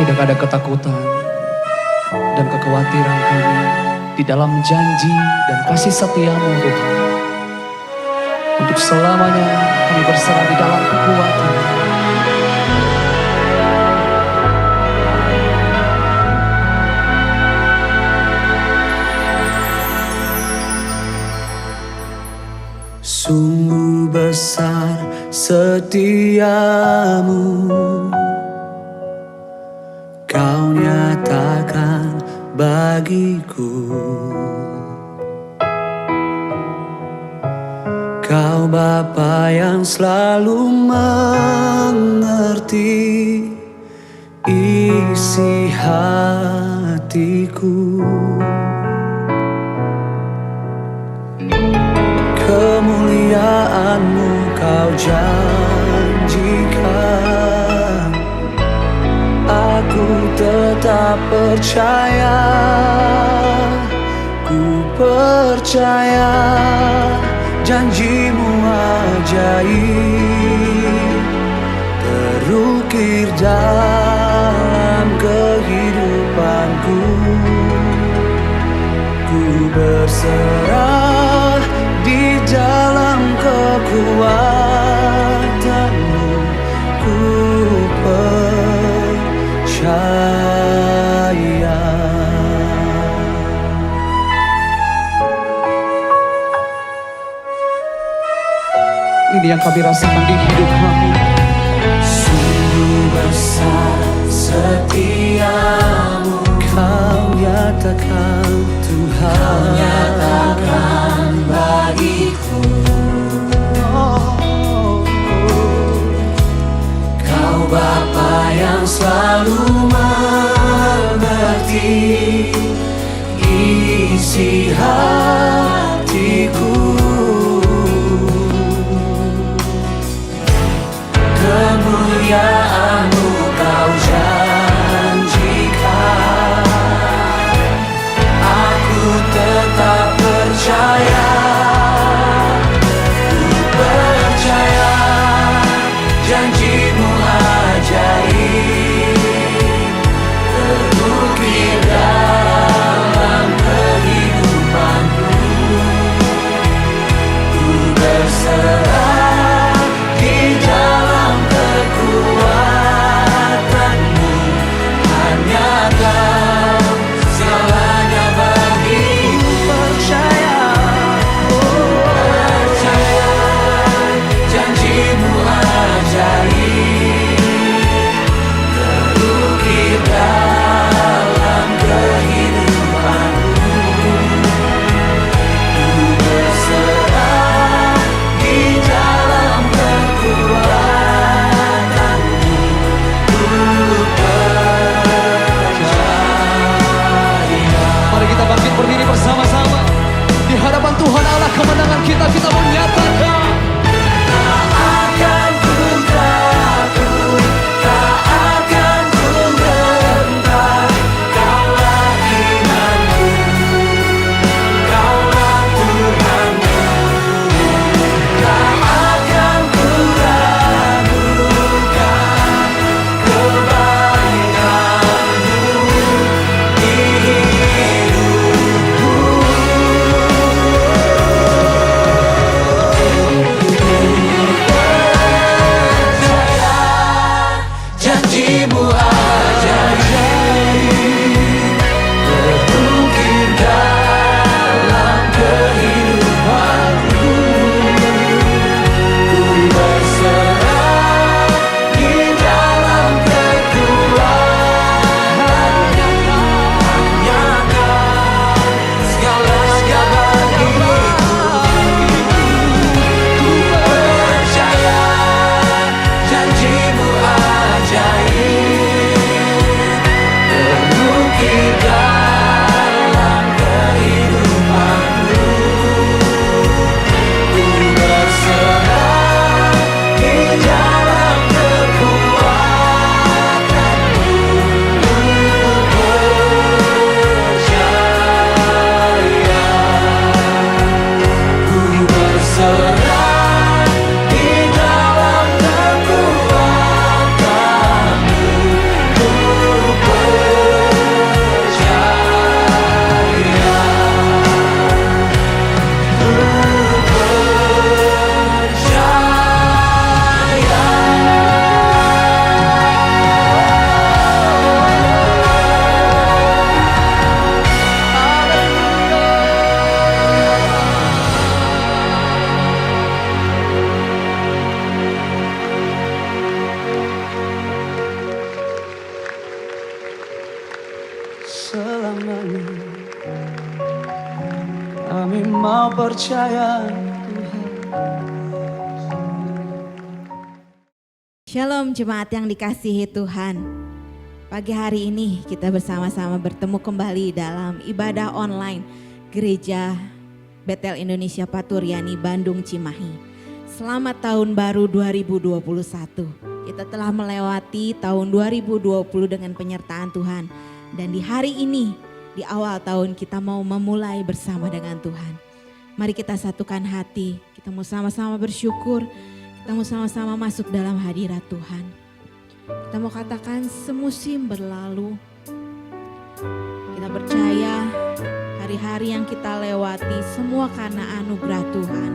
Tidak ada ketakutan dan kekhawatiran kami di dalam janji dan kasih setia-Mu Tuhan. Untuk selamanya kami berserah di dalam kekuatan. Sungguh besar setiamu, Kau nyatakan bagiku. Kau Bapa yang selalu mengerti isi hatiku. Kemuliaan-Mu Kau janjikan, aku tetap percaya, ku percaya janji-Mu ajaib terukir dalam kehidupanku. Ku berserah di dalam kekuatan-Mu, ku percaya. Ini yang kami rasakan di hidup kami. Sungguh besar setiamu, Kau nyatakan Tuhan, Kau nyatakan bagiku. Kau Bapa yang selalu mengerti isi hatiku. Kemuliaan-Mu Kau janjikan, aku tetap percaya, ku percaya janji-Mu ajaib terukir dalam kehidupanku. Ku berserah di dalam kekuatan-Mu, hanya Kau segalanya bagiku. Percaya, percaya janji-Mu ajaib terukir dalam kehidupanku. Ku berserah di dalam kekuatan-Mu, ku percaya. Mari kita bangkit berdiri bersama-sama di hadapan Tuhan Allah kemenangan kita. Kita mau nyatakan, Tak akan ku takut, tak akan ku gentar. Kaulah imanku, Kaulah Tuhanku. Tak akan ku ragukan kebaikan-Mu di hidupku. Janji-Mu ajaib terukir dalam kehidupanku. Ku berserah di dalam kekuatan-Mu, hanya Kau segalanya bagiku. Ku percaya janji-Mu ajaib terukir dalam kehidupanku. Ku berserah di dalam kekuatan-Mu, ku percaya. Ku berserah di dalam kekuatan-Mu, percaya Tuhan. Shalom jemaat yang dikasihi Tuhan. Pagi hari ini kita bersama-sama bertemu kembali dalam ibadah online Gereja Betel Indonesia Paturyani Bandung Cimahi. Selamat tahun baru 2021. Kita telah melewati tahun 2020 dengan penyertaan Tuhan. Dan di hari ini, di awal tahun kita mau memulai bersama dengan Tuhan. Mari kita satukan hati, kita mau sama-sama bersyukur. Kita mau sama-sama masuk dalam hadirat Tuhan. Kita mau katakan semusim berlalu. Kita percaya hari-hari yang kita lewati semua karena anugerah Tuhan.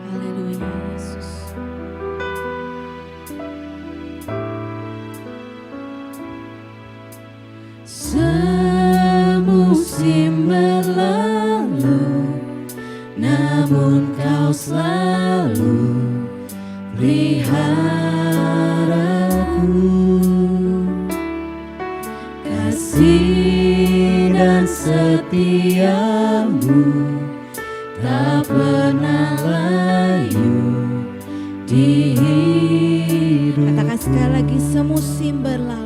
Haleluya Yesus. Semusim berlalu, namun kau selalu peliharaku. Kasih dan setiamu tak pernah layu di hidup. Katakan sekali lagi, semusim berlalu.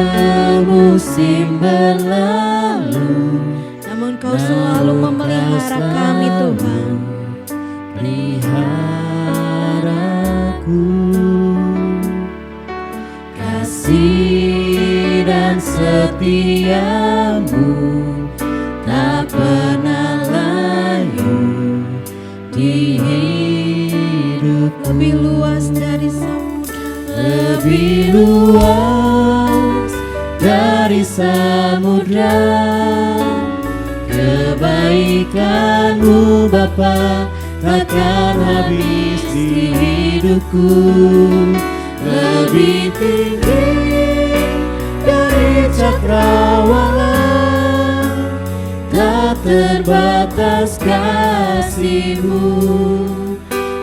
Semusim berlalu, namun kau selalu memelihara kami Tuhan. Peliharaku, kasih dan setiamu tak pernah layu di hidup. Lebih luas dari samudra, lebih luas dari samudra, kebaikan-Mu Bapa takkan habis di hidupku. Lebih tinggi dari cakrawala, tak terbatas kasih-Mu.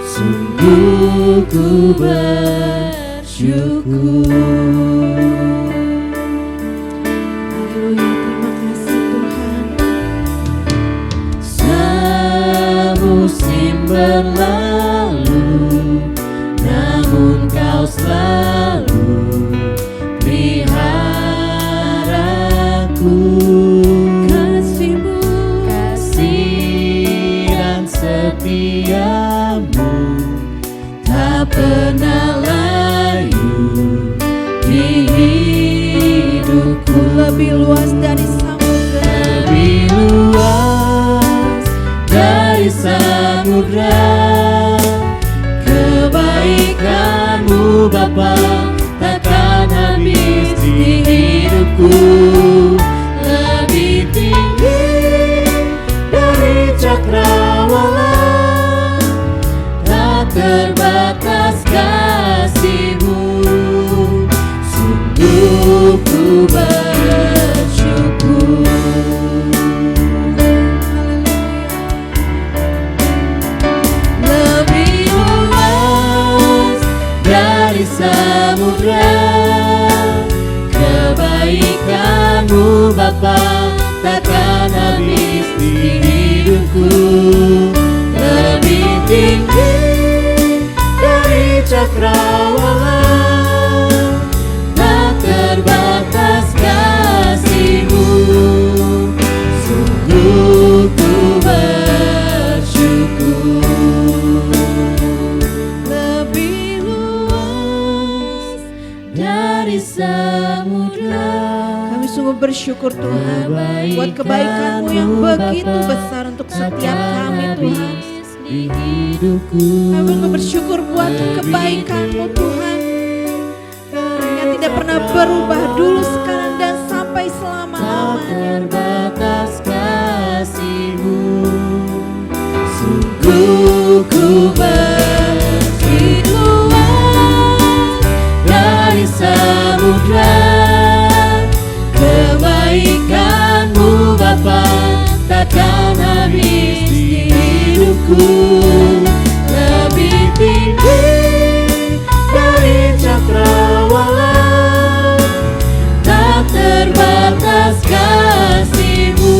Sungguh ku bersyukur. Haleluya, terima kasih Tuhan. Semusim berlalu, namun kau selalu peliharaku. Kasih-Mu, kasih dan setiamu tak pernah layu di hidupku. Lebih luas dari samudra, lebih luas dari samudra, kebaikan-Mu Bapa takkan habis di hidupku. Lebih tinggi dari cakrawala, tak terbatas kasih-Mu. Sungguh ku bersyukur. Lebih luas dari samudra, kebaikan-Mu Bapa takkan habis di hidupku. Lebih tinggi dari cakrawala, tak terbatas kasih-Mu. Sungguh ku bersyukur. Lebih luas dari samudra. Kami sungguh bersyukur Tuhan buat kebaikan-Mu yang begitu besar untuk setiap kami Tuhan. Kami sungguh bersyukur buat kebaikan-Mu Tuhan yang tidak pernah berubah dulu, sekarang dan sampai selama-lamanya. Terbatas kasih-Mu, sungguh ku bersyukur. Dari samudra, kebaikan-Mu Bapa takkan habis di hidupku. Lebih tinggi dari cakrawala, tak terbatas kasih-Mu.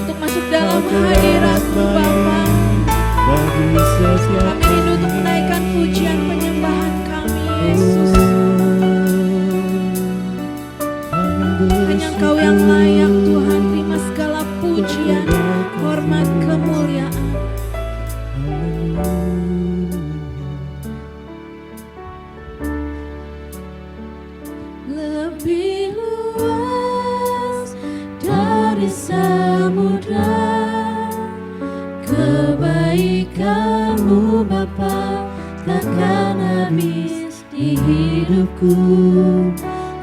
Untuk masuk dalam hadirat-Mu Bapa, kami rindu untuk menaikkan pujian penyembahan kami Yesus. Hanya Engkau yang layak Tuhan, terima segala pujian, hormat, kemuliaan. Lebih luas dari samudra kebaikan-Mu Bapa, takkan habis di hidupku.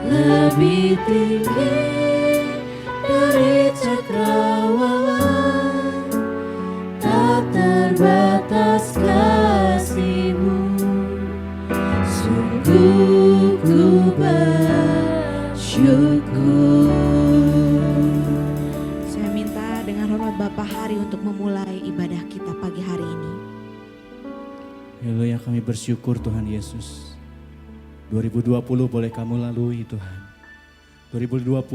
Lebih tinggi dari cakrawala, tak terbatas kasih-Mu. Sungguh ku bersyukur. Saya minta dengan hormat Bapak Hari untuk memulai ibadah kita pagi hari ini. Haleluya, kami bersyukur Tuhan Yesus. 2020 boleh kamu lalui Tuhan. 2020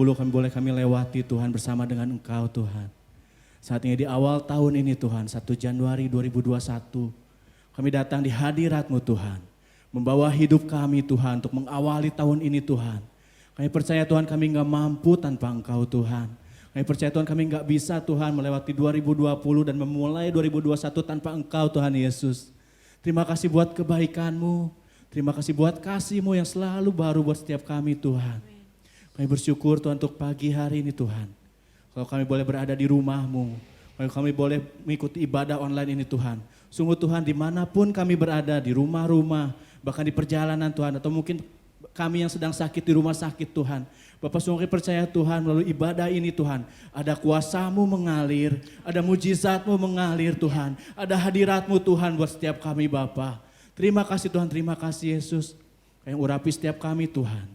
kami lewati Tuhan bersama dengan Engkau Tuhan. Saat ini di awal tahun ini Tuhan, 1 Januari 2021. Kami datang di hadirat-Mu Tuhan. Membawa hidup kami Tuhan untuk mengawali tahun ini Tuhan. Kami percaya Tuhan kami gak mampu tanpa Engkau Tuhan. Kami percaya Tuhan kami gak bisa Tuhan melewati 2020 dan memulai 2021 tanpa Engkau Tuhan Yesus. Terima kasih buat kebaikan-Mu. Terima kasih buat kasih-Mu yang selalu baru buat setiap kami Tuhan. Kami bersyukur Tuhan untuk pagi hari ini Tuhan. Kalau kami boleh berada di rumah-Mu. Kalau kami boleh mengikuti ibadah online ini Tuhan. Sungguh Tuhan dimanapun kami berada, di rumah-rumah, bahkan di perjalanan Tuhan. Atau mungkin kami yang sedang sakit di rumah sakit Tuhan. Bapak sungguh percaya Tuhan melalui ibadah ini Tuhan. Ada kuasa-Mu mengalir, ada mujizat-Mu mengalir Tuhan. Ada hadirat-Mu Tuhan buat setiap kami Bapak. Terima kasih Tuhan, terima kasih Yesus. Yang urapi setiap kami Tuhan.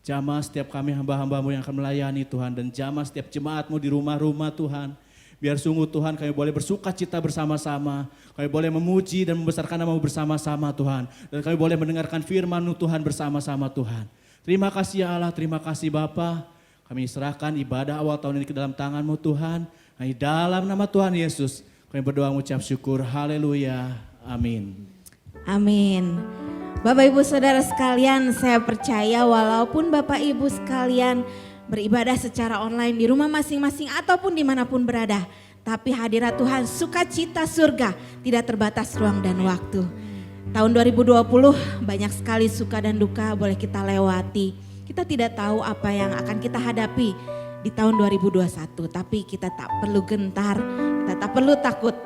Jamah setiap kami hamba-hamba-Mu yang akan melayani Tuhan. Dan jamah setiap jemaat-Mu di rumah-rumah Tuhan. Biar sungguh Tuhan kami boleh bersuka cita bersama-sama. Kami boleh memuji dan membesarkan nama-Mu bersama-sama Tuhan. Dan kami boleh mendengarkan firman-Mu Tuhan bersama-sama Tuhan. Terima kasih ya Allah, terima kasih Bapa. Kami serahkan ibadah awal tahun ini ke dalam tangan-Mu Tuhan. Hanya dalam nama Tuhan Yesus kami berdoa mengucap syukur. Haleluya. Amin. Amin. Bapak Ibu Saudara sekalian, saya percaya walaupun Bapak Ibu sekalian beribadah secara online di rumah masing-masing ataupun dimanapun berada, tapi hadirat Tuhan, sukacita surga tidak terbatas ruang dan waktu. Tahun 2020 banyak sekali suka dan duka boleh kita lewati. Kita tidak tahu apa yang akan kita hadapi di tahun 2021, tapi kita tak perlu gentar, kita tak perlu takut.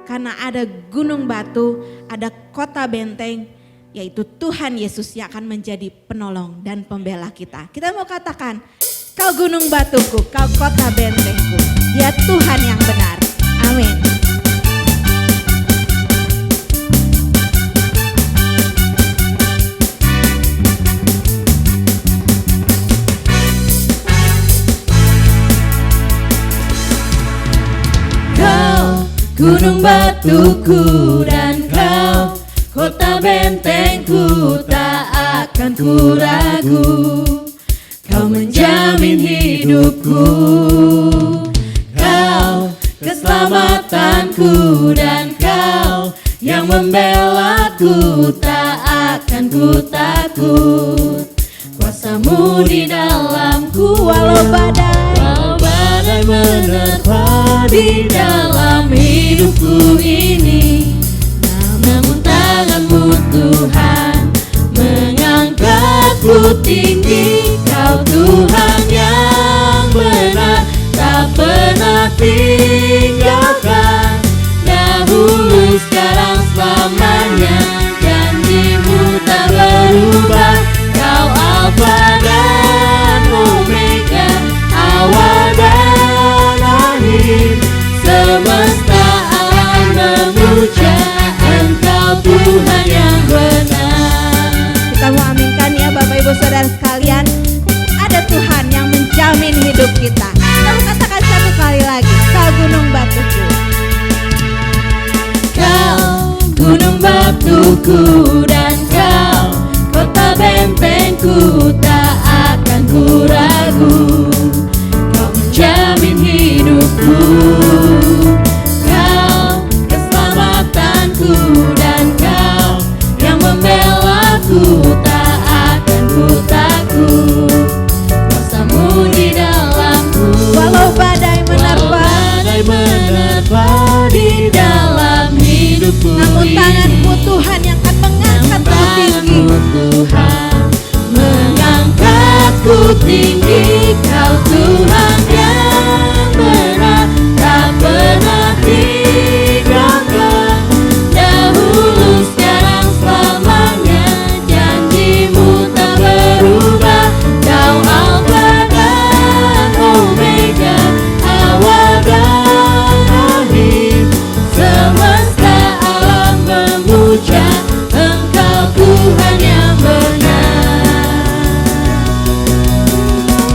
Karena ada gunung batu, ada kota benteng, yaitu Tuhan Yesus yang akan menjadi penolong dan pembela kita. Kita mau katakan, kau gunung batuku, kau kota bentengku, ya Tuhan yang benar. Amin. Gunung batuku dan kau, kota bentengku, tak akan ku ragu. Kau menjamin hidupku, kau keselamatanku, dan kau yang membelaku, tak akan ku takut. Kuasa-Mu di dalamku, walau badai menerpa di dalam hidupku ini, namun tangan-Mu Tuhan mengangkatku tinggi. Kau Tuhan yang benar, tak pernah tinggalkan. Dahulu, sekarang, selamanya, janji-Mu tak berubah. Kau Alfa dan Omega, awal dan akhir. Semesta alam memuja Engkau Tuhan yang benar. Kita mau aminkan ya Bapak Ibu Saudara sekalian. Ada Tuhan yang menjamin hidup kita. Kita mau katakan satu kali lagi. Kau gunung batuku. Kau gunung batuku dan Kau kota bentengku, tak akan ku ragu. Kau menjamin hidupku. Kau keselamatanku dan Kau yang membelaku, tak akan ku takut. Kuasa-Mu di dalamku. Walau badai menerpa, Badai menerpa di dalam hidupku. namun tangan-Mu Tuhan yang akan mengangkatku tinggi. Tuhan mengangkatku tinggi. Kau Tuhan yang benar, tak pernah tinggalkan. Dahulu, sekarang, selamanya, janji-Mu tak berubah. Kau Alfa dan Omega, awal dan akhir. Semesta alam memuja Engkau Tuhan yang benar.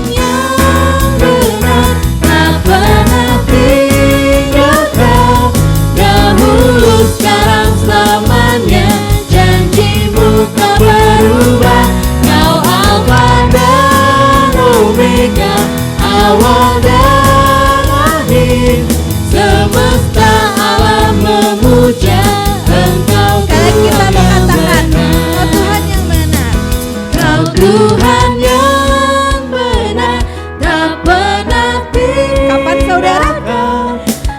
Yang benar, tak pernah tinggalkan. Dahulu, sekarang, selamanya, janji-Mu tak berubah. Kau Alfa dan Omega, awal dan akhir. Semesta alam memuja Engkau Sekali kita Tuhan mau yang katakan, Kau benar. Tuhan yang benar. Kau Tuhan yang benar, tak pernah tinggalkan. Kapan saudara?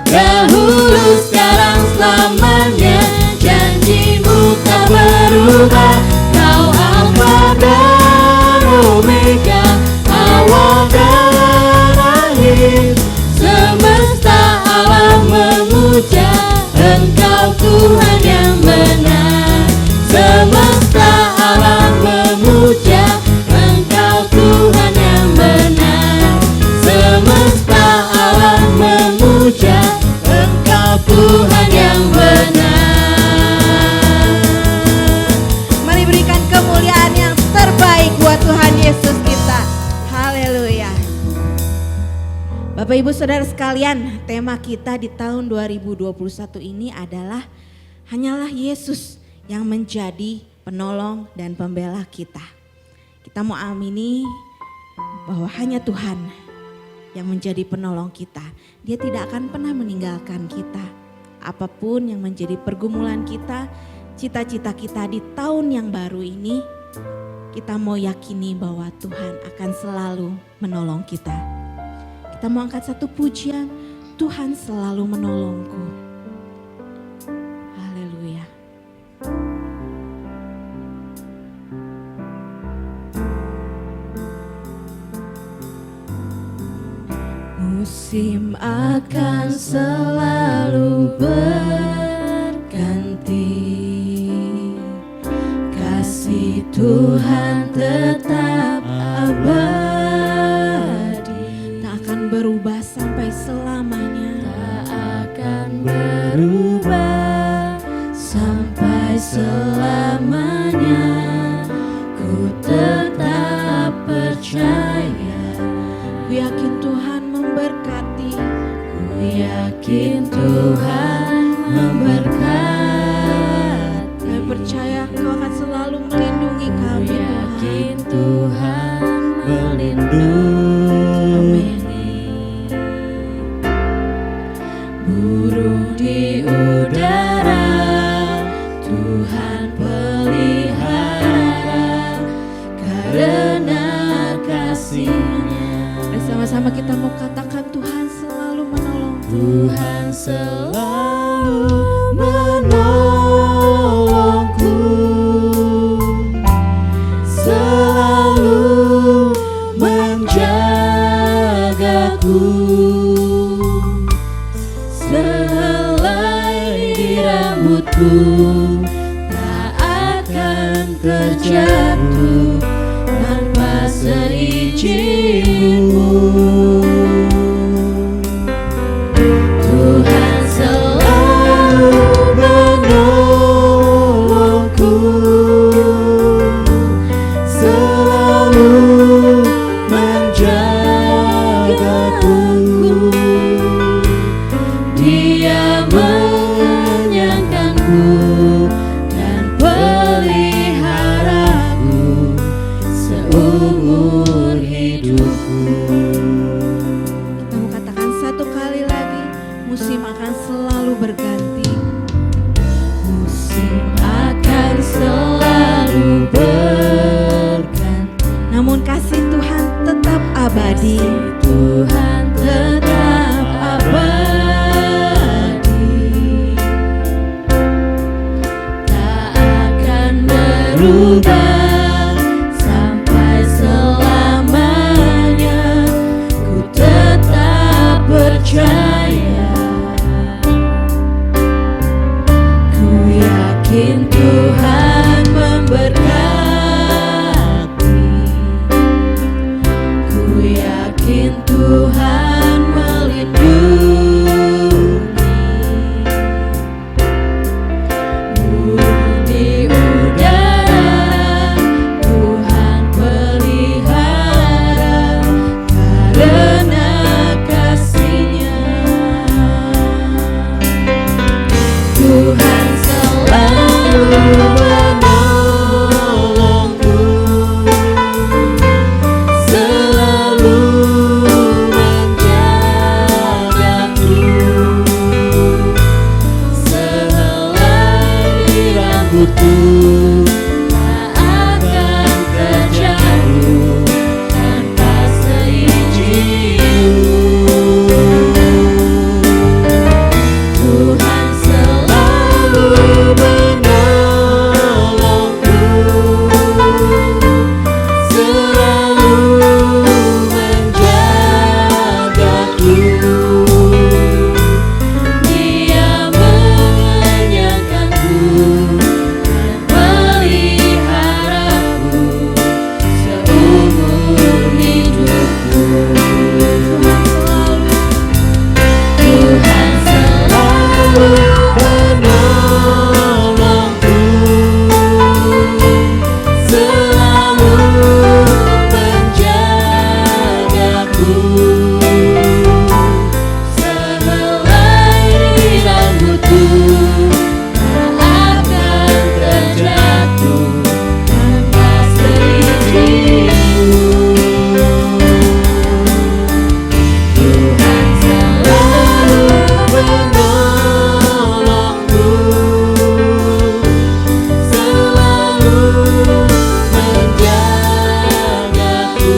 Dahulu, sekarang, selamanya, janji-Mu tak berubah. Kau Alfa dan Omega, awal dan akhir. Semesta alam memuja Engkau Tuhan yang benar. Semesta alam memuja Engkau Tuhan yang benar. Semesta alam memuja Engkau Tuhan yang benar. Mari berikan kemuliaan yang terbaik buat Tuhan Yesus kita. Haleluya. Bapak Ibu Saudara sekalian, tema kita di tahun 2021 ini adalah hanyalah Yesus yang menjadi penolong dan pembela kita. Kita mau amini bahwa hanya Tuhan yang menjadi penolong kita. Dia tidak akan pernah meninggalkan kita. Apapun yang menjadi pergumulan kita, cita-cita kita di tahun yang baru ini, kita mau yakini bahwa Tuhan akan selalu menolong kita. Kita mau angkat satu pujian, Tuhan selalu menolongku. Haleluya. Musim akan selalu berganti, kasih Tuhan tetap abadi, Tak akan berubah sampai selamanya. tak akan berubah sampai selamanya. Ku tetap percaya, Ku yakin Tuhan memberkati. ku yakin Tuhan memberkati. Kami percaya Kau akan selalu melindungi Ku kami. yakin Tuhan melindungi. Burung di udara Tuhan pelihara, karena kasih-Nya. Bersama-sama kita mau katakan Tuhan selalu menolong. Tuhan selalu menolongku, selalu menjagaku. rambutku tak akan terjatuh tanpa seizinmu. Tuhan selalu menolongku, selalu menjagaku. Dia menyangkanku dan peliharaku seumur hidupku. Kita mau katakan satu kali lagi, musim akan selalu berganti. Musim akan selalu berganti, Namun kasih Tuhan tetap abadi. Tuhan tetap abadi, tak akan berubah sampai selamanya. Ku tetap percaya, ku yakin Tuhan memberkati, ku yakin Tuhan melindungi. Burung di udara Tuhan pelihara karena kasih-Nya. Tuhan selalu menolongku, selalu menjagaku. Sehelai rambutku tak akan terjatuh tanpa seizinmu. Tuhan selalu menolongku, selalu menjagaku. Dia menyangkanku dan peliharaku seumur hidupku. Tuhan selalu menolongku, selalu menjagaku. Sehelai rambutku tak akan terjatuh tanpa seizinmu. Tuhan selalu menolongku, selalu menjagaku.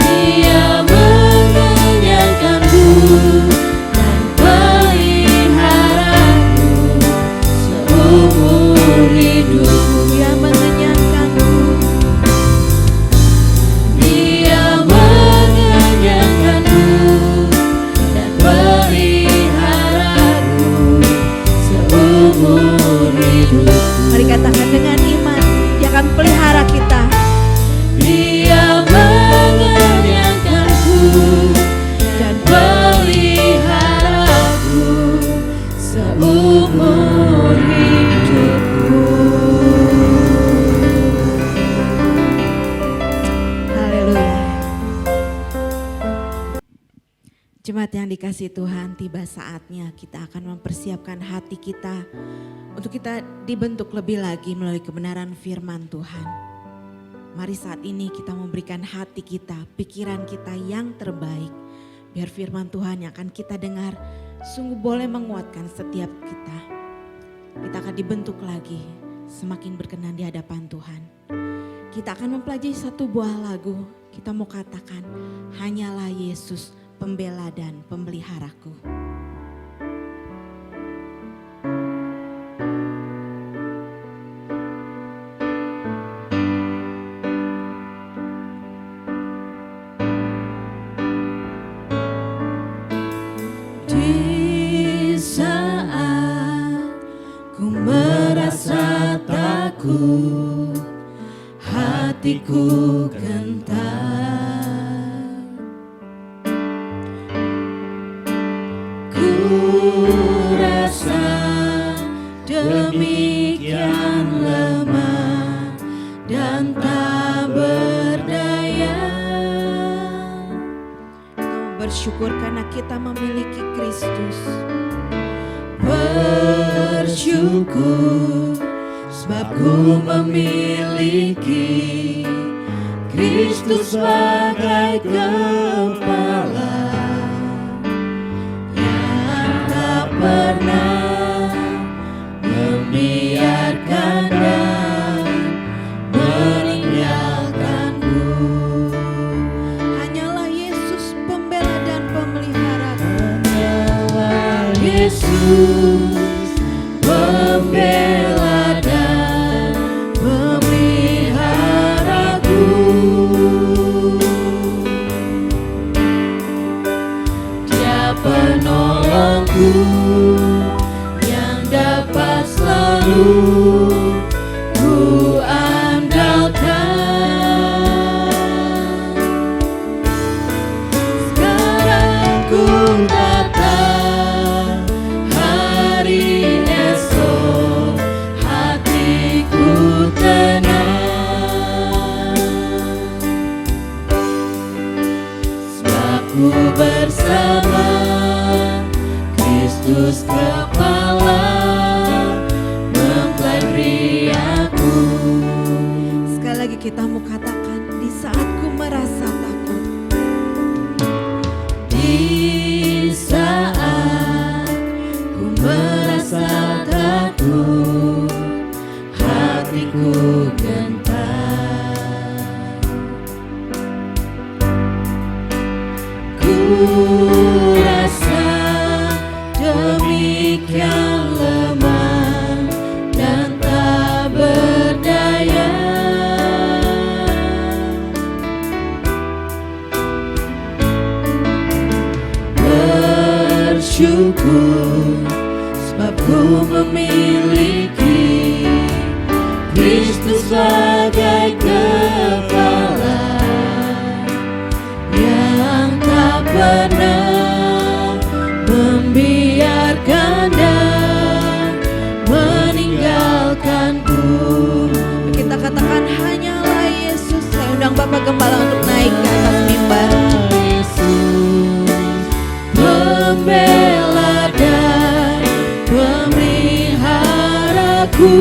Dia menyangkanku dan peliharaku seumur hidupku. Dia mengenyangkanku, Dia mengenyangkanku dan peliharaku seumur hidupku. mari katakan dengan iman, Dia akan pelihara kita. Dia mengenyangkanku dan peliharaku seumur hidupku. Haleluya. Jemaat yang dikasihi Tuhan, tiba saatnya kita akan mempersiapkan hati kita untuk kita dibentuk lebih lagi melalui kebenaran firman Tuhan. Mari saat ini kita memberikan hati kita, pikiran kita yang terbaik. Biar firman Tuhan yang akan kita dengar sungguh boleh menguatkan setiap kita. Kita akan dibentuk lagi, semakin berkenan di hadapan Tuhan. Kita akan mempelajari satu buah lagu. Kita mau katakan, hanyalah Yesus pembela dan pemeliharaku. Di sana hatiku gentar. Ku rasa demikian lemah dan tak berdaya. Bersyukur karena kita memiliki Kristus. Bersyukur sebab ku memiliki Kristus sebagai kepala yang tak pernah membiarkan dan meninggalkanku. Hanyalah Yesus pembela dan pemeliharaku. Hanyalah Yesus pembela dan pemeliharaku. Dia penolongku yang dapat selalu ku andalkan. Sekarang ku datang, hari esok hatiku tenang. Sebab ku bersama Kristus kepala mempelai aku. Sekali lagi kita mau katakan, di saat ku merasa takut, di saat ku merasa takut, hatiku gentar. Ku rasa demikian lemah dan tak berdaya. Bersyukur sebab ku memiliki Kristus sebagai kepala yang tak pernah membiarkan dan meninggalkanku. Kita katakan hanyalah Yesus. Saya undang Bapak Gembala untuk naik ke atas mimbar. Yesus pembela dan pemeliharaku.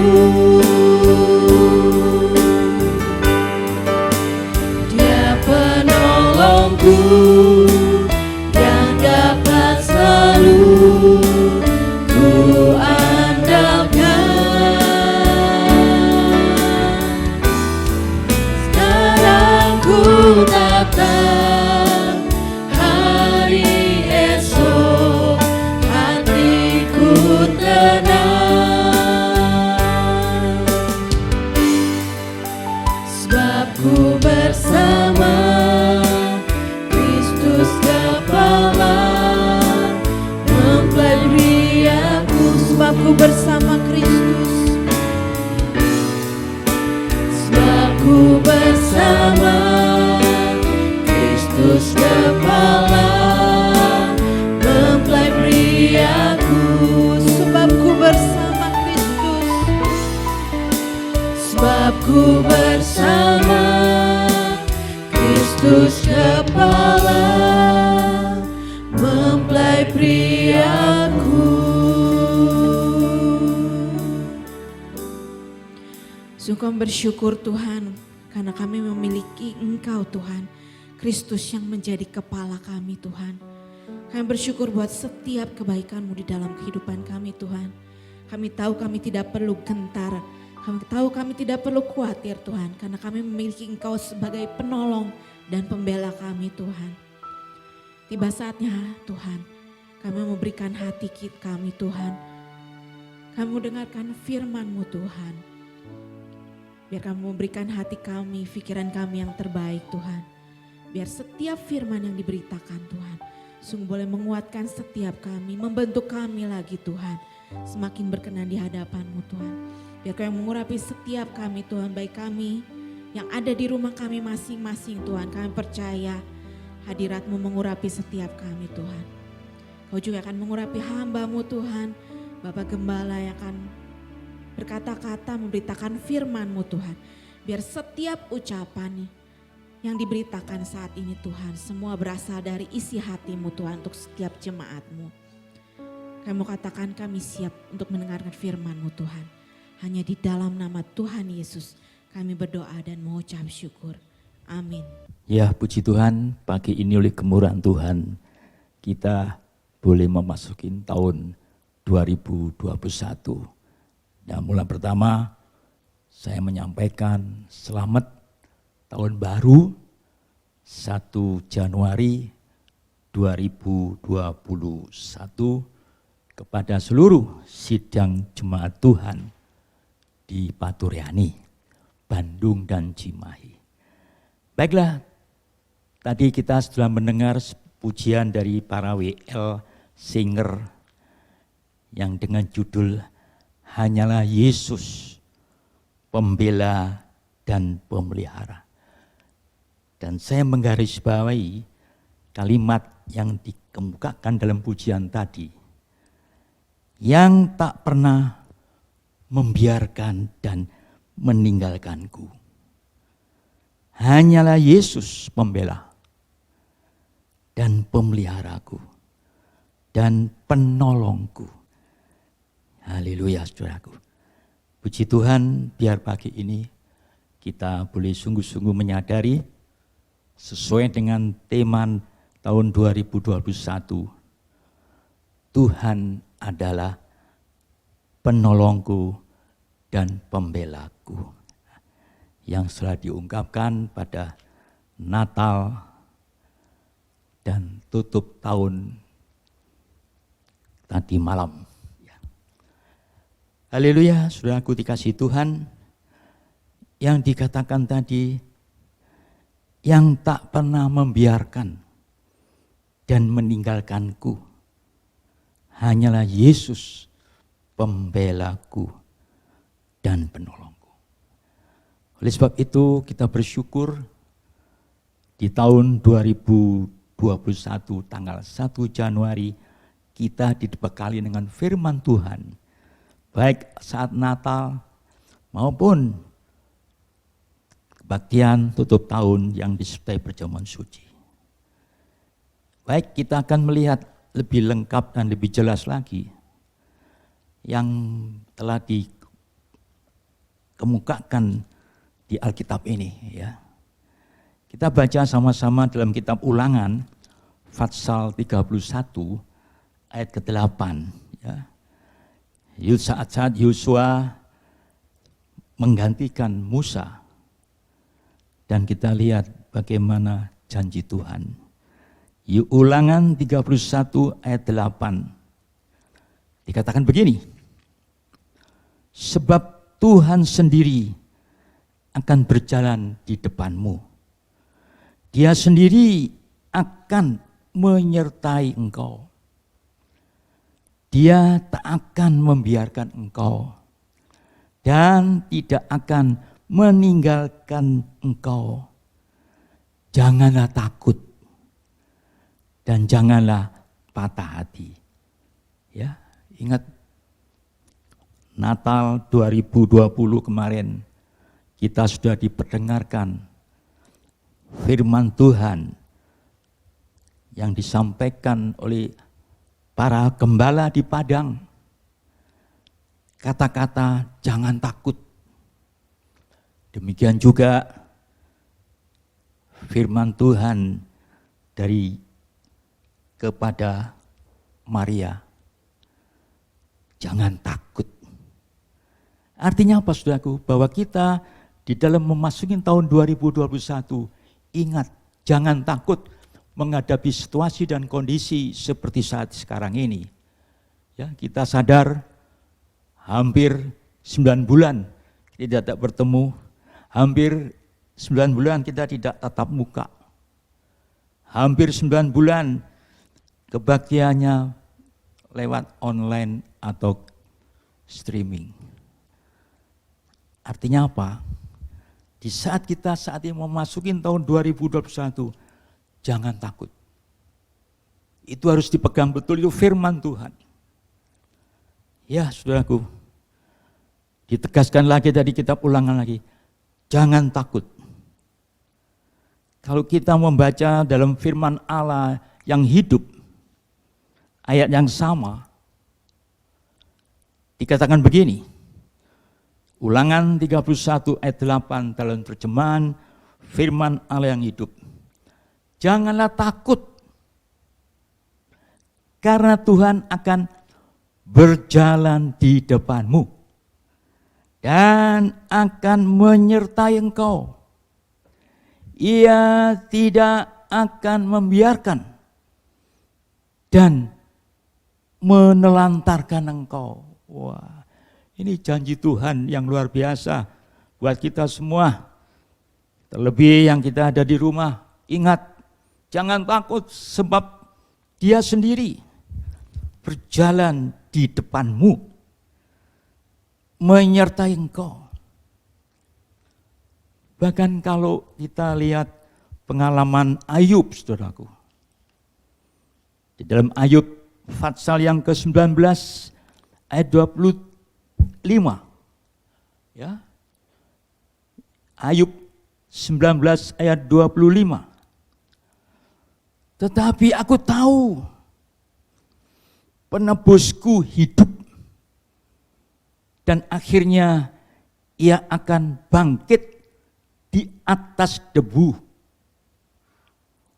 Dia penolongku yang dapat selalu ku andalkan. Sekarang ku datang, hari esok hatiku tenang. Sebab ku bersama Kristus kepala mempelai aku. Sebab ku bersama Kristus. Sebab ku bersama Kristus kepala mempelai aku. Sebab ku bersama Kristus. Sebab ku bersama Kristus kepala mempelai priaku. Sungguh kami bersyukur Tuhan karena kami memiliki Engkau Tuhan, Kristus yang menjadi kepala kami Tuhan. Kami bersyukur buat setiap kebaikan-Mu di dalam kehidupan kami Tuhan. Kami tahu kami tidak perlu gentar, kami tahu kami tidak perlu khawatir Tuhan, karena kami memiliki Engkau sebagai penolong dan pembela kami Tuhan. Tiba saatnya Tuhan, kami memberikan hati kami Tuhan. Kami mendengarkan firman-Mu Tuhan. Biar kami memberikan hati kami, pikiran kami yang terbaik Tuhan. Biar setiap firman yang diberitakan Tuhan, sungguh boleh menguatkan setiap kami, membentuk kami lagi Tuhan. Semakin berkenan di hadapan-Mu Tuhan. Biar Kau yang mengurapi setiap kami Tuhan, baik kami yang ada di rumah kami masing-masing Tuhan. Kami percaya hadirat-Mu mengurapi setiap kami Tuhan. Kau juga akan mengurapi hamba-Mu Tuhan, Bapak Gembala yang akan berkata-kata memberitakan firman-Mu Tuhan. Biar setiap ucapan yang diberitakan saat ini Tuhan, semua berasal dari isi hati-Mu Tuhan untuk setiap jemaat-Mu. Kami mau katakan kami siap untuk mendengarkan firman-Mu Tuhan. Hanya di dalam nama Tuhan Yesus kami berdoa dan mengucap syukur. Amin. Ya, puji Tuhan, pagi ini oleh kemurahan Tuhan kita boleh memasuki tahun 2021. Dan mulai pertama saya menyampaikan selamat tahun baru 1 Januari 2021 kepada seluruh sidang jemaat Tuhan di Paturyani, Bandung dan Cimahi. Baiklah, tadi kita sudah mendengar pujian dari para WL singer yang dengan judul Hanyalah Yesus, Pembela dan Pemelihara. Dan saya menggarisbawahi kalimat yang dikemukakan dalam pujian tadi. Yang tak pernah membiarkan dan meninggalkanku. Hanyalah Yesus pembela dan pemeliharaku dan penolongku. Haleluya saudaraku. Puji Tuhan, biar pagi ini kita boleh sungguh-sungguh menyadari sesuai dengan tema tahun 2021. Tuhan adalah penolongku dan pembelaku, yang telah diungkapkan pada Natal dan tutup tahun tadi malam. Haleluya, saudaraku dikasih Tuhan, yang dikatakan tadi, yang tak pernah membiarkan dan meninggalkanku, hanyalah Yesus pembelaku dan penolongku. Oleh sebab itu kita bersyukur di tahun 2021 tanggal 1 Januari kita dibekali dengan firman Tuhan. Baik saat Natal maupun kebaktian tutup tahun yang disertai perjamuan suci. Baik, kita akan melihat lebih lengkap dan lebih jelas lagi yang telah dikemukakan di Alkitab ini, ya. Kita baca sama-sama dalam kitab Ulangan Pasal 31 ayat ke-8, ya. Saat Yosua menggantikan Musa, dan kita lihat bagaimana janji Tuhan. Ulangan 31 ayat 8 dikatakan begini. Sebab Tuhan sendiri akan berjalan di depanmu. Dia sendiri akan menyertai engkau. Dia tak akan membiarkan engkau dan tidak akan meninggalkan engkau. Janganlah takut dan janganlah patah hati. Ya, ingat Natal 2020 kemarin kita sudah diperdengarkan firman Tuhan yang disampaikan oleh para gembala di Padang. Kata-kata jangan takut. Demikian juga firman Tuhan dari kepada Maria. Jangan takut. Artinya apa saudaraku? Bahwa kita di dalam memasuki tahun 2021, ingat jangan takut menghadapi situasi dan kondisi seperti saat sekarang ini. Ya, kita sadar hampir 9 bulan kita tidak bertemu, hampir 9 bulan kita tidak tatap muka. Hampir 9 bulan kebaktiannya lewat online atau streaming. Artinya apa? Di saat kita saat ini memasuki tahun 2021, jangan takut. Itu harus dipegang betul, itu firman Tuhan. Ya saudaraku, ditegaskan lagi dari kitab Ulangan lagi, jangan takut. Kalau kita membaca dalam firman Allah yang hidup, ayat yang sama, dikatakan begini, Ulangan 31 ayat 8 dalam terjemahan firman Allah yang hidup. Janganlah takut, karena Tuhan akan berjalan di depanmu dan akan menyertai engkau. Ia tidak akan membiarkan dan menelantarkan engkau. Wah, ini janji Tuhan yang luar biasa buat kita semua. Terlebih yang kita ada di rumah, ingat, jangan takut sebab Dia sendiri berjalan di depanmu, menyertai engkau. Bahkan kalau kita lihat pengalaman Ayub, saudaraku. Di dalam Ayub pasal yang ke-19 ayat 25. Ya. Ayub 19 ayat 25. Tetapi aku tahu penebusku hidup dan akhirnya ia akan bangkit di atas debu.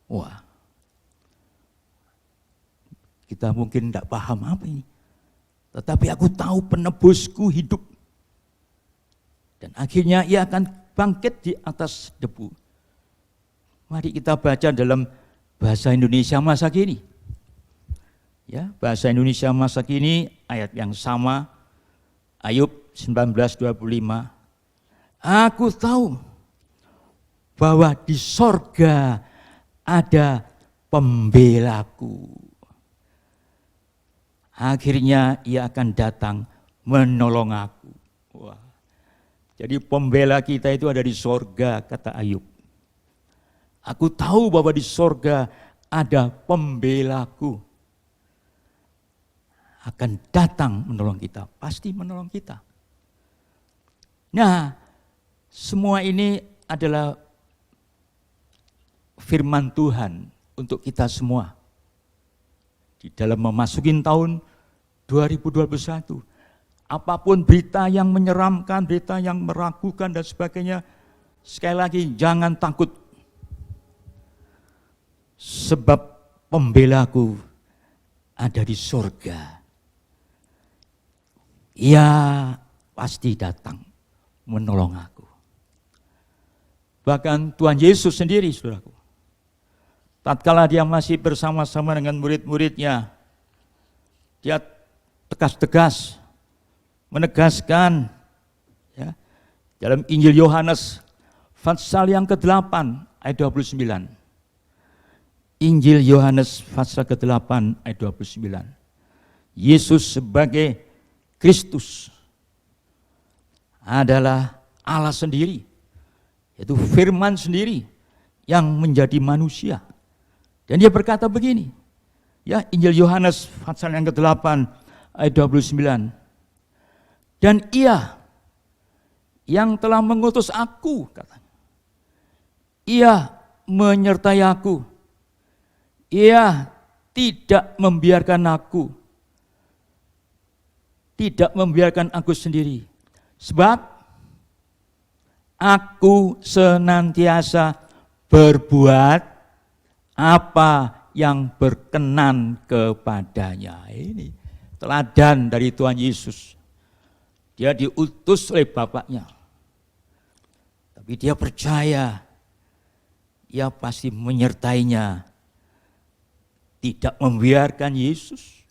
Wah, kita mungkin tidak paham apa ini. Tetapi aku tahu penebusku hidup. Dan akhirnya ia akan bangkit di atas debu. Mari kita baca dalam bahasa Indonesia masa kini. Ya, bahasa Indonesia masa kini ayat yang sama, Ayub 19:25. Aku tahu bahwa di sorga ada pembelaku. Akhirnya ia akan datang menolong aku. Wah. Jadi pembela kita itu ada di sorga, kata Ayub. Aku tahu bahwa di sorga ada pembelaku. Akan datang menolong kita, pasti menolong kita. Nah, semua ini adalah firman Tuhan untuk kita semua. Di dalam memasuki tahun 2021, apapun berita yang menyeramkan, berita yang meragukan dan sebagainya, sekali lagi jangan takut. Sebab pembelaku ada di surga. Ia pasti datang menolong aku. Bahkan Tuhan Yesus sendiri, saudaraku, tatkala dia masih bersama-sama dengan murid-muridnya, dia tegas-tegas menegaskan, ya, dalam Injil Yohanes pasal yang ke-8 ayat 29. Injil Yohanes pasal ke-8 ayat 29. Yesus sebagai Kristus adalah Allah sendiri, yaitu firman sendiri yang menjadi manusia. Dan dia berkata begini, ya, Injil Yohanes pasal yang ke-8 ayat 29. Dan ia yang telah mengutus aku, katanya, ia menyertai aku, ia tidak membiarkan aku sendiri. Sebab aku senantiasa berbuat apa yang berkenan kepadanya. Ini teladan dari Tuhan Yesus. Dia diutus oleh Bapaknya. Tapi dia percaya, ia pasti menyertainya. Tidak membiarkan Yesus.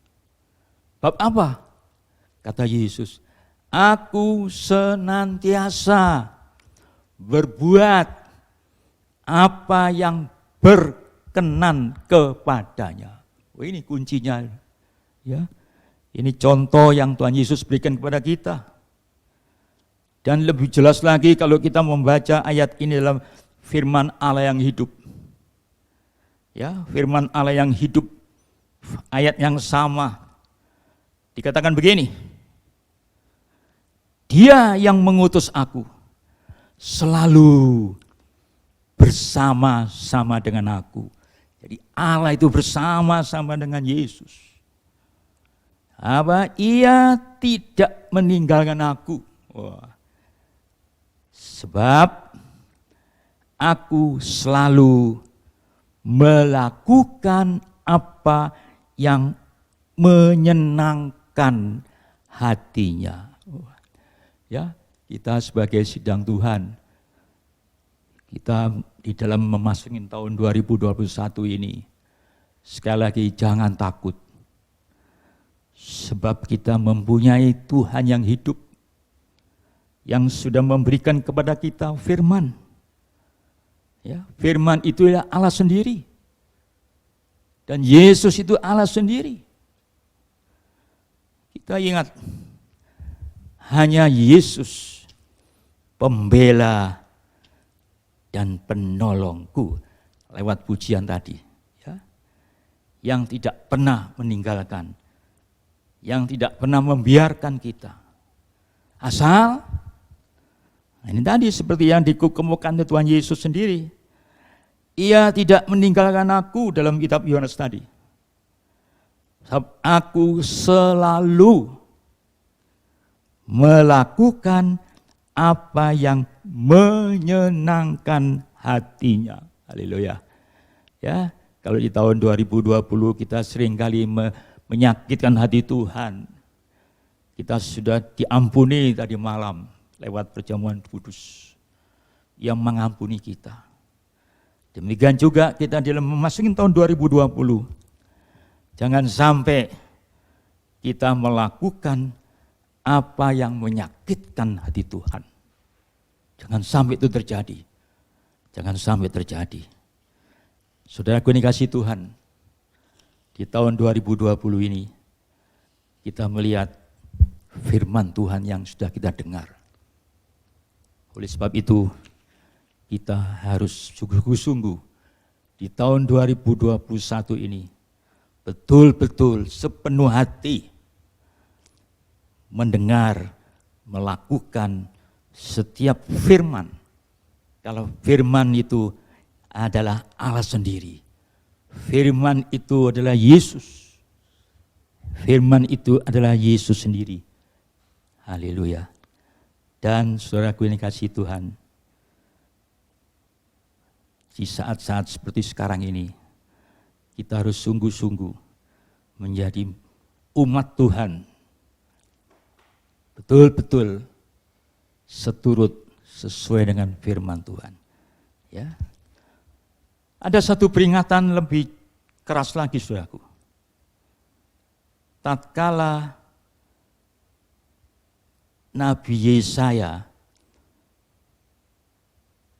Bab apa? Kata Yesus, aku senantiasa berbuat apa yang berkenan kepadanya. Oh, ini kuncinya. Ya. Ini contoh yang Tuhan Yesus berikan kepada kita. Dan lebih jelas lagi kalau kita membaca ayat ini dalam firman Allah yang hidup. Ya, firman Allah yang hidup, ayat yang sama. Dikatakan begini, Dia yang mengutus aku selalu bersama-sama dengan aku. Jadi Allah itu bersama-sama dengan Yesus. Ia tidak meninggalkan aku. Wah. Sebab aku selalu melakukan apa yang menyenangkan hatinya. Ya, kita sebagai sidang Tuhan, kita di dalam memasuki tahun 2021 ini, sekali lagi jangan takut. Sebab kita mempunyai Tuhan yang hidup, yang sudah memberikan kepada kita firman. Ya, firman itu adalah Allah sendiri. Dan Yesus itu Allah sendiri. Kita ingat, hanya Yesus pembela dan penolongku, lewat pujian tadi, ya, yang tidak pernah meninggalkan, yang tidak pernah membiarkan kita. Asal, ini tadi seperti yang dikemukakan Tuhan Yesus sendiri, Ia tidak meninggalkan aku dalam kitab Yohanes tadi. Sebab aku selalu melakukan apa yang menyenangkan hatinya. Haleluya. Ya, kalau di tahun 2020 kita seringkali menyakitkan hati Tuhan. Kita sudah diampuni tadi malam lewat perjamuan kudus yang mengampuni kita. Demikian juga kita dalam memasuki tahun 2020. Jangan sampai kita melakukan apa yang menyakitkan hati Tuhan. Jangan sampai itu terjadi. Jangan sampai terjadi. Saudaraku yang dikasihi Tuhan, di tahun 2020 ini kita melihat firman Tuhan yang sudah kita dengar. Oleh sebab itu, kita harus sungguh-sungguh di tahun 2021 ini betul-betul sepenuh hati mendengar, melakukan setiap firman. Kalau firman itu adalah Allah sendiri. Firman itu adalah Yesus. Firman itu adalah Yesus sendiri. Haleluya. Dan saudaraku yang dikasihi Tuhan, di saat-saat seperti sekarang ini, kita harus sungguh-sungguh menjadi umat Tuhan. Betul-betul seturut sesuai dengan firman Tuhan. Ya. Ada satu peringatan lebih keras lagi, saudaraku. Tatkala Nabi Yesaya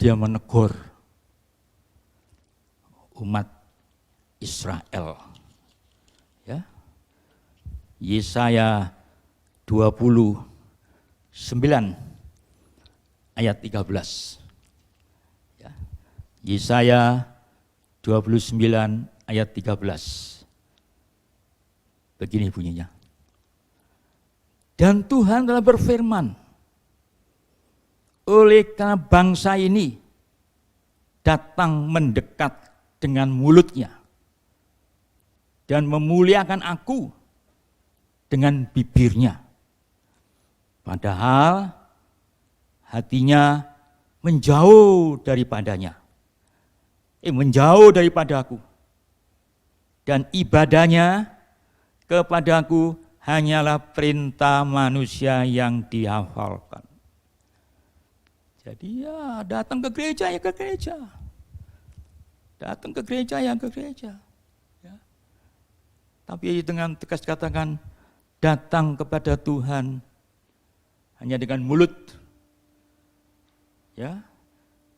dia menegur umat Israel. Ya. Yesaya 29 ayat 13. Ya. Yesaya 29 ayat 13. Begini bunyinya. Dan Tuhan telah berfirman, oleh karena bangsa ini datang mendekat dengan mulutnya dan memuliakan aku dengan bibirnya, padahal hatinya menjauh daripadanya, menjauh daripadaku, dan ibadahnya kepadaku hanyalah perintah manusia yang dihafalkan. Jadi ya datang ke gereja ya ke gereja, datang ke gereja ya ke gereja. Ya. Tapi dengan tegas katakan datang kepada Tuhan hanya dengan mulut, ya,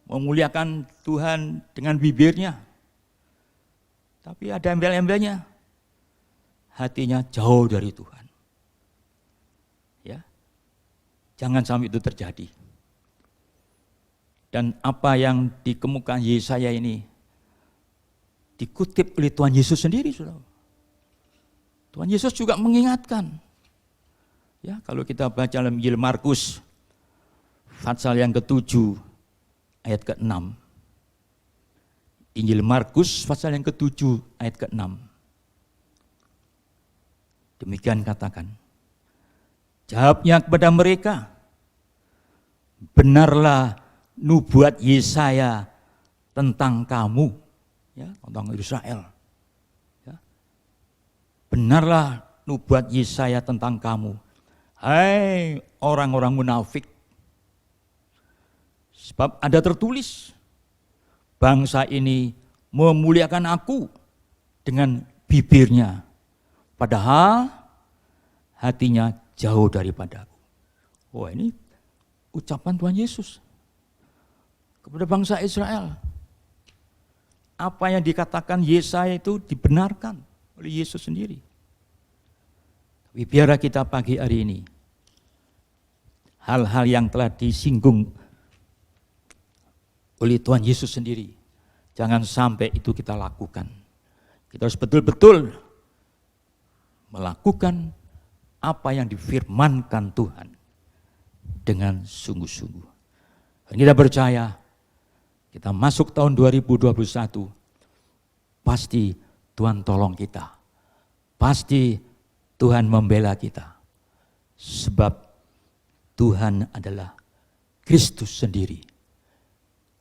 memuliakan Tuhan dengan bibirnya, tapi ada embel-embelnya, hatinya jauh dari Tuhan. Ya, Jangan sampai itu terjadi. Dan apa yang dikemukakan Yesaya ini dikutip oleh Tuhan Yesus sendiri, saudara. Tuhan Yesus juga mengingatkan. Ya, kalau kita baca dalam Injil Markus pasal yang ke-7 ayat ke-6. Injil Markus pasal yang ke-7 ayat ke-6. Demikian katakan. Jawabnya kepada mereka, benarlah nubuat Yesaya tentang kamu, ya, tentang Israel. Ya. Benarlah nubuat Yesaya tentang kamu, hai orang-orang munafik. Sebab ada tertulis, bangsa ini memuliakan aku dengan bibirnya, padahal hatinya jauh daripadaku. Wah, ini ucapan Tuhan Yesus kepada bangsa Israel. Apa yang dikatakan Yesaya itu dibenarkan oleh Yesus sendiri. Tapi biarlah kita pagi hari ini, hal-hal yang telah disinggung oleh Tuhan Yesus sendiri, jangan sampai itu kita lakukan. Kita harus betul-betul melakukan apa yang difirmankan Tuhan dengan sungguh-sungguh. Dan kita percaya, kita masuk tahun 2021, pasti Tuhan tolong kita. Pasti Tuhan membela kita. Sebab Tuhan adalah Kristus sendiri.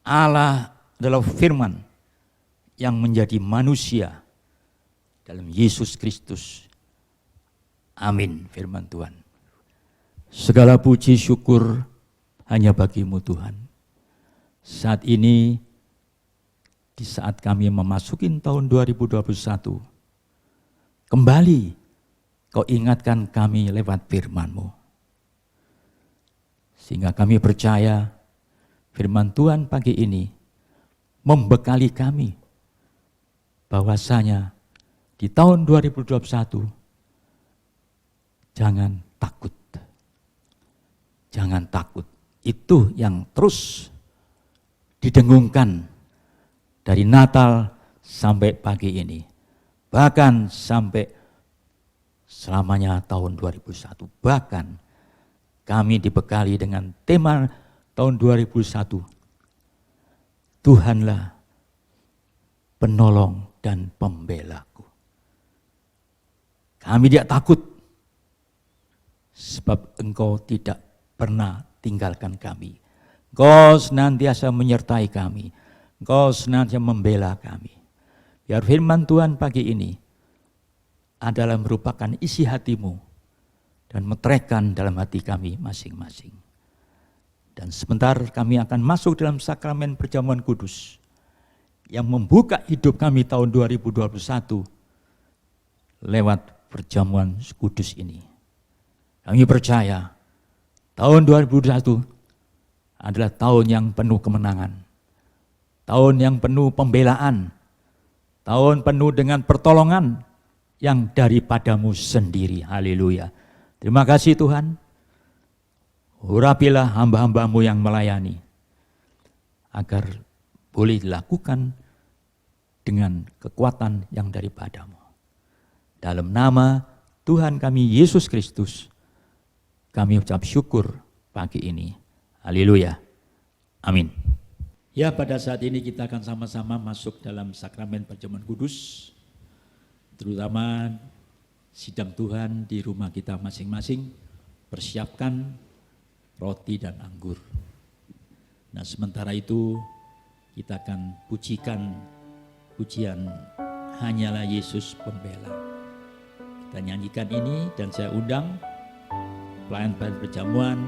Allah adalah firman yang menjadi manusia dalam Yesus Kristus. Amin, firman Tuhan. Segala puji syukur hanya bagimu Tuhan. Saat ini, di saat kami memasuki tahun 2021, kembali Kau ingatkan kami lewat firman-Mu. Sehingga kami percaya firman Tuhan pagi ini membekali kami bahwasanya di tahun 2021 jangan takut. Jangan takut. Itu yang terus didengungkan dari Natal sampai pagi ini. Bahkan sampai selamanya tahun 2001. Bahkan kami dibekali dengan tema tahun 2001. Tuhanlah penolong dan pembelaku. Kami tidak takut. Sebab Engkau tidak pernah tinggalkan kami. Engkau senantiasa menyertai kami. Engkau senantiasa membela kami. Biar firman Tuhan pagi ini adalah merupakan isi hatimu dan meteraikan dalam hati kami masing-masing. Dan sebentar kami akan masuk dalam sakramen perjamuan kudus yang membuka hidup kami tahun 2021 lewat perjamuan kudus ini. Kami percaya tahun 2021 adalah tahun yang penuh kemenangan, tahun yang penuh pembelaan, tahun penuh dengan pertolongan yang daripadamu sendiri. Haleluya. Terima kasih Tuhan. Urapilah hamba-hambamu yang melayani, agar boleh dilakukan dengan kekuatan yang daripadamu. Dalam nama Tuhan kami Yesus Kristus, kami ucap syukur pagi ini. Haleluya. Amin. Ya, pada saat ini kita akan sama-sama masuk dalam sakramen perjamuan kudus, terutama sidang Tuhan di rumah kita masing-masing. Persiapkan roti dan anggur. Nah, sementara itu kita akan pujikan pujian Hanyalah Yesus Pembela. Kita nyanyikan ini dan saya undang pelayan-pelayan perjamuan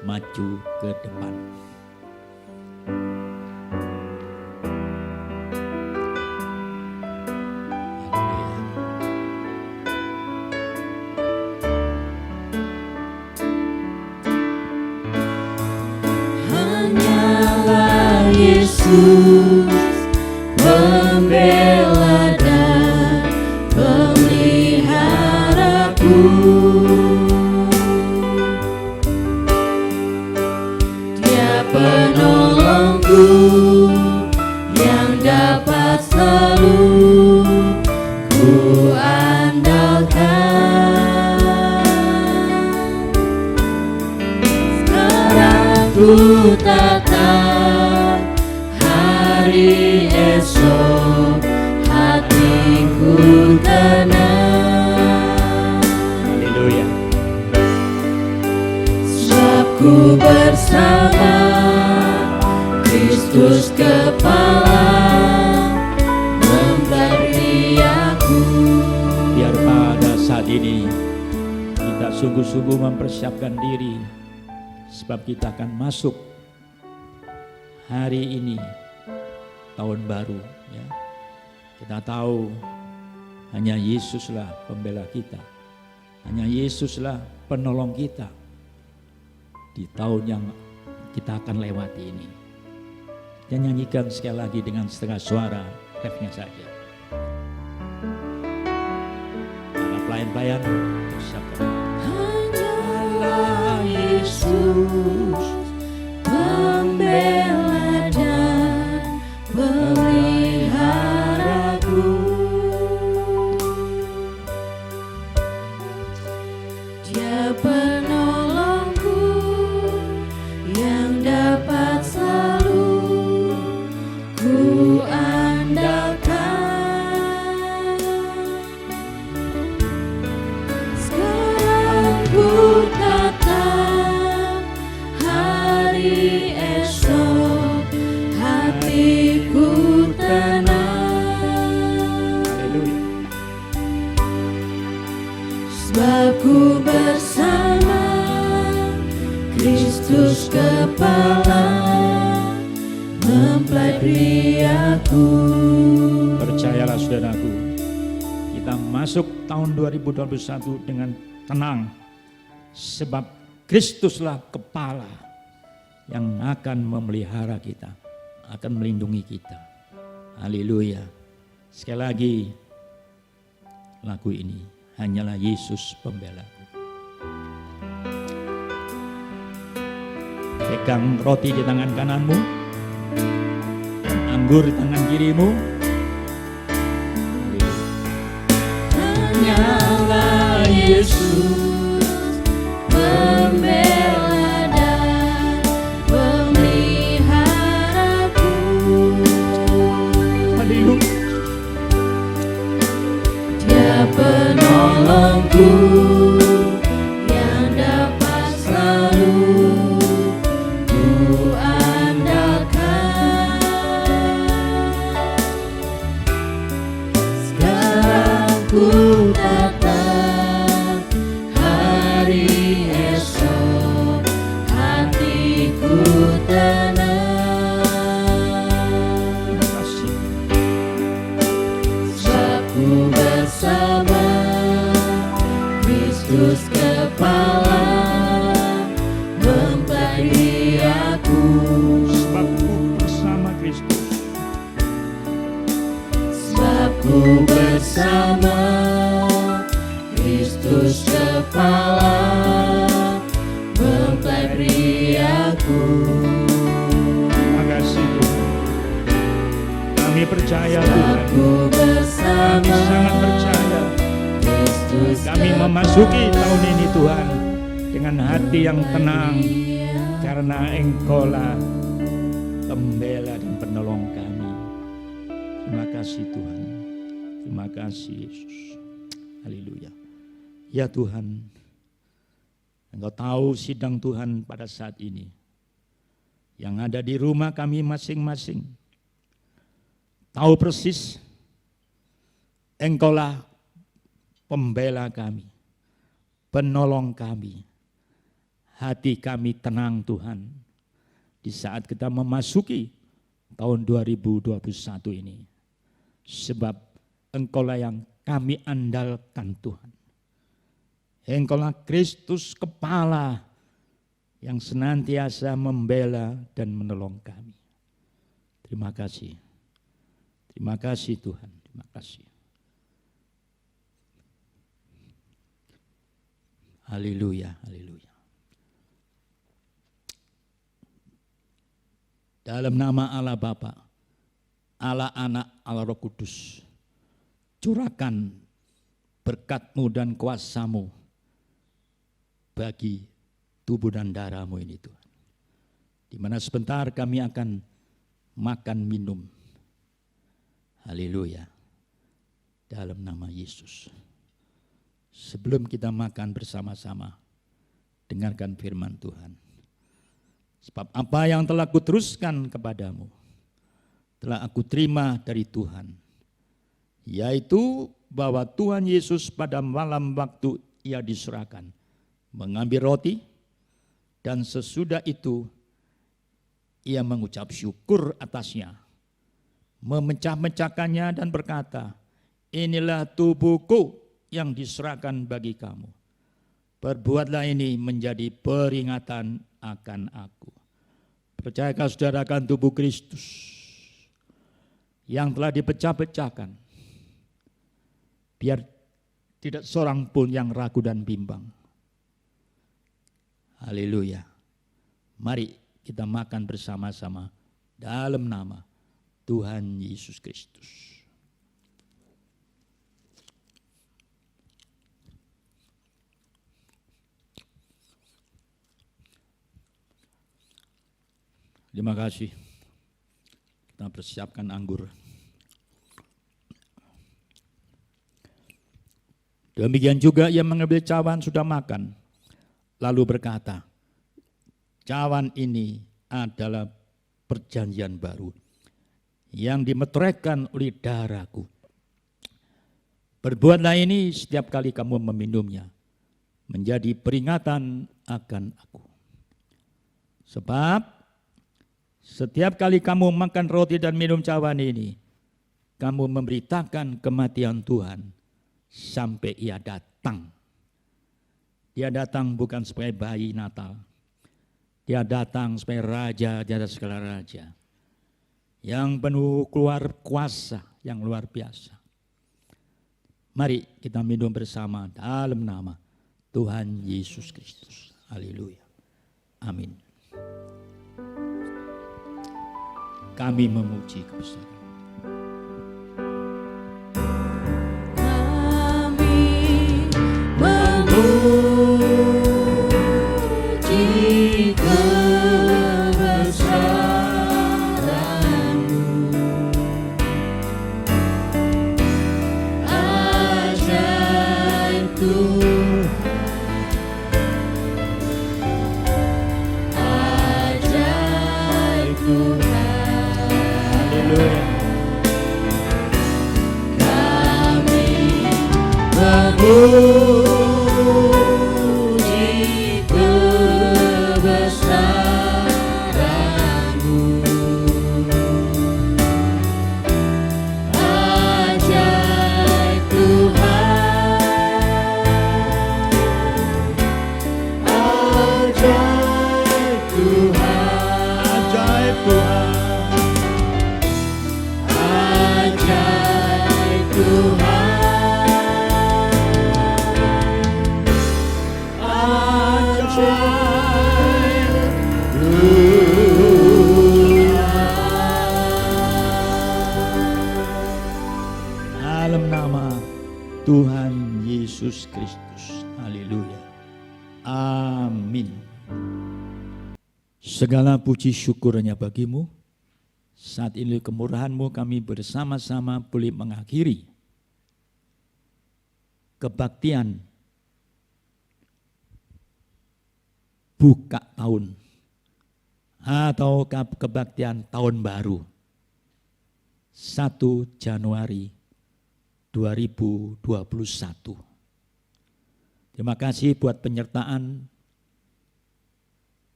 maju ke depan. Hanyalah Yesus pembela dan pemeliharaku. ku bersama Kristus kepala memberi aku. Biar pada saat ini kita sungguh-sungguh mempersiapkan diri, sebab kita akan masuk hari ini tahun baru ya. Kita tahu hanya Yesuslah pembela kita, hanya Yesuslah penolong kita di tahun yang kita akan lewati ini. Dan nyanyikan sekali lagi dengan setengah suara, refnya saja. Para pelayan-pelayan persiapkan. Hanyalah Yesus pembela dan pemeliharaku. Dia penolongku yang dapat selalu ku andalkan. Sekarang ku tatap hari esok, hatiku tenang. Haleluya. Sebab ku bersama Kristus kepala mempelai aku. Percayalah saudaraku, kita masuk tahun 2021 dengan tenang, sebab Kristuslah kepala yang akan memelihara kita, akan melindungi kita. Haleluya. Sekali lagi, lagu ini, hanyalah Yesus pembelaku. Pegang roti di tangan kananmu, anggur di tangan kirimu. Hanyalah Yesus pembela dan pemeliharaku. Haleluya. Dia penolongku yang dapat selalu ku andalkan. Sekarang ku tatap hari esok, hatiku tenang. Terima kasih. Sebab ku bersama Kristus kepala mempelai aku. Sebabku bersama Kristus. Sebab ku bersama Kristus kepala mempelai aku. Terima kasih Tuhan. Kami percaya Tuhan. Ku Kami bersama sangat percaya. Kristus Kami memasuki tahun ini Tuhan dengan hati yang tenang, karena Engkaulah pembela dan penolong kami. Terima kasih Tuhan. Terima kasih Yesus. Haleluya. Ya Tuhan, Engkau tahu sidang Tuhan pada saat ini, yang ada di rumah kami masing-masing. Tahu persis, Engkaulah pembela kami, penolong kami. Hati kami tenang Tuhan, di saat kita memasuki tahun 2021 ini. Sebab Engkaulah yang kami andalkan Tuhan. Engkaulah Kristus kepala yang senantiasa membela dan menolong kami. Terima kasih. Terima kasih Tuhan. Terima kasih. Haleluya, haleluya. Dalam nama Allah Bapa, Allah Anak, Allah Roh Kudus, curahkan berkat-Mu dan kuasa-Mu bagi tubuh dan darah-Mu ini Tuhan. Di mana sebentar kami akan makan minum. Haleluya. Dalam nama Yesus. Sebelum kita makan bersama-sama, dengarkan firman Tuhan. Sebab apa yang telah kuteruskan kepadamu, telah aku terima dari Tuhan, yaitu bahwa Tuhan Yesus pada malam waktu ia diserahkan, mengambil roti, dan sesudah itu ia mengucap syukur atasnya, memecah-mecahkannya dan berkata, inilah tubuhku yang diserahkan bagi kamu. Perbuatlah ini menjadi peringatan akan aku. Percayakah saudara akan tubuh Kristus yang telah dipecah-pecahkan? Biar tidak seorang pun yang ragu dan bimbang. Haleluya. Mari kita makan bersama-sama dalam nama Tuhan Yesus Kristus. Terima kasih. Kita persiapkan anggur. Demikian juga ia mengambil cawan sudah makan, lalu berkata, cawan ini adalah perjanjian baru yang dimeteraikan oleh darahku. Perbuatlah ini setiap kali kamu meminumnya, menjadi peringatan akan aku. Sebab setiap kali kamu makan roti dan minum cawan ini, kamu memberitakan kematian Tuhan sampai ia datang. Dia datang bukan sebagai bayi Natal. Dia datang sebagai raja di atas segala raja. Yang penuh keluar kuasa yang luar biasa. Mari kita minum bersama dalam nama Tuhan Yesus Kristus. Haleluya. Amin. Kami memuji kebesaran. Kami memuji kebesaran-Mu. Ajaib Tuhan, ajaib Tuhan. Kami memuji kebesaran-Mu. Ajaib Tuhan, ajaib Tuhan, Ajaib Tuhan. ajaib Tuhan, Dalam nama Tuhan Yesus Kristus. Haleluya. Amin. Segala puji syukur hanya bagimu. Saat ini kemurahan-Mu kami bersama-sama boleh mengakhiri kebaktian buka tahun atau kebaktian tahun baru 1 Januari 2021. Terima kasih buat penyertaan,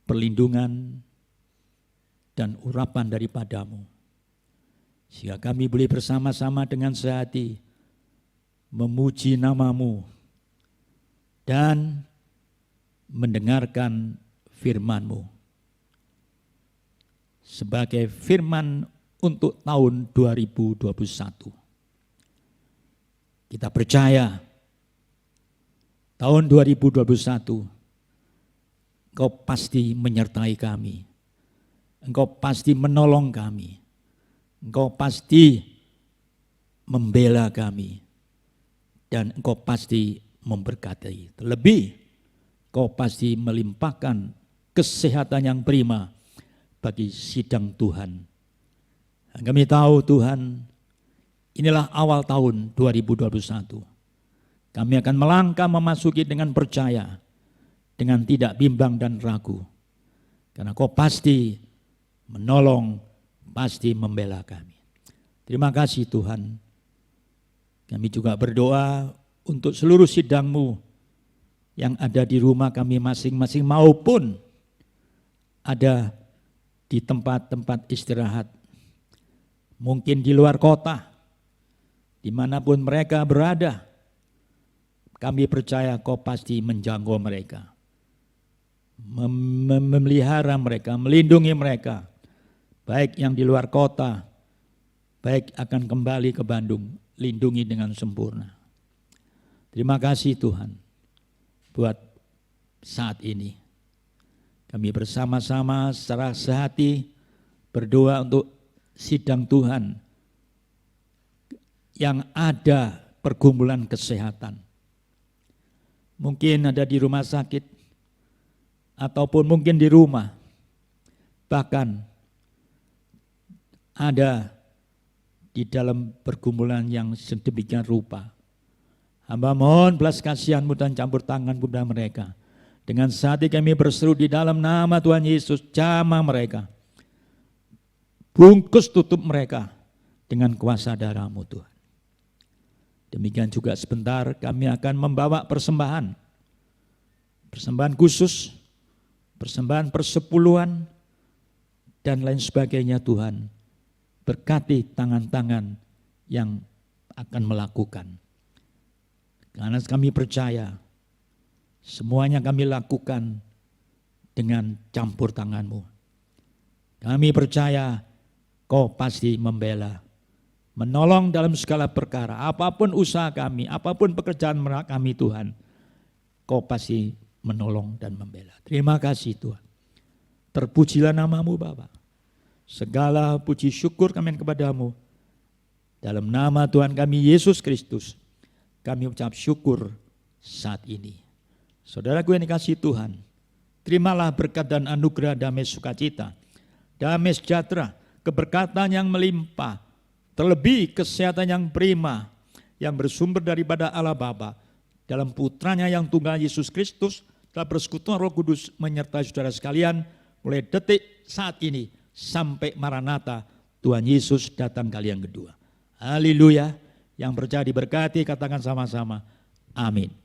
perlindungan, dan urapan daripada-Mu. Sehingga kami boleh bersama-sama dengan sehati memuji nama-Mu dan mendengarkan firman-Mu. Sebagai firman untuk tahun 2021. Kita percaya tahun 2021 Engkau pasti menyertai kami. Engkau pasti menolong kami. Engkau pasti membela kami. Dan Engkau pasti memberkati. Terlebih Engkau pasti melimpahkan kesehatan yang prima bagi sidang Tuhan. Dan kami tahu Tuhan, inilah awal tahun 2021. Kami akan melangkah memasuki dengan percaya, dengan tidak bimbang dan ragu. Karena Kau pasti menolong, pasti membela kami. Terima kasih Tuhan. Kami juga berdoa untuk seluruh sidang-Mu yang ada di rumah kami masing-masing maupun ada di tempat-tempat istirahat. Mungkin di luar kota, dimanapun mereka berada, kami percaya Kau pasti menjangkau mereka. Memelihara mereka, melindungi mereka. Baik yang di luar kota, baik akan kembali ke Bandung, lindungi dengan sempurna. Terima kasih Tuhan buat saat ini. Kami bersama-sama secara sehati berdoa untuk sidang Tuhan yang ada pergumulan kesehatan. Mungkin ada di rumah sakit, ataupun mungkin di rumah, bahkan ada di dalam pergumulan yang sedemikian rupa. Hamba mohon belas kasihan-Mu dan campur tangan kepada mereka. Dengan saat ini kami berseru di dalam nama Tuhan Yesus, jamah mereka. Bungkus tutup mereka dengan kuasa darah-Mu Tuhan. Demikian juga sebentar kami akan membawa persembahan. Persembahan khusus, persembahan persepuluhan, dan lain sebagainya Tuhan. Berkati tangan-tangan yang akan melakukan. Karena kami percaya semuanya kami lakukan dengan campur tangan-Mu. Kami percaya Kau pasti membela, menolong dalam segala perkara. Apapun usaha kami, apapun pekerjaan kami Tuhan, Kau pasti menolong dan membela. Terima kasih Tuhan. Terpujilah nama-Mu Bapa. Segala puji syukur kami kepada-Mu. Dalam nama Tuhan kami Yesus Kristus, kami ucap syukur saat ini. Saudaraku yang dikasihi Tuhan, terimalah berkat dan anugerah damai sukacita, damai sejahtera, keberkatan yang melimpah, terlebih kesehatan yang prima, yang bersumber daripada Allah Bapa, dalam putranya yang tunggal Yesus Kristus, telah bersekutuan Roh Kudus menyertai saudara sekalian, mulai detik saat ini, sampai Maranatha, Tuhan Yesus datang kali yang kedua. Haleluya, yang percaya diberkati katakan sama-sama, amin.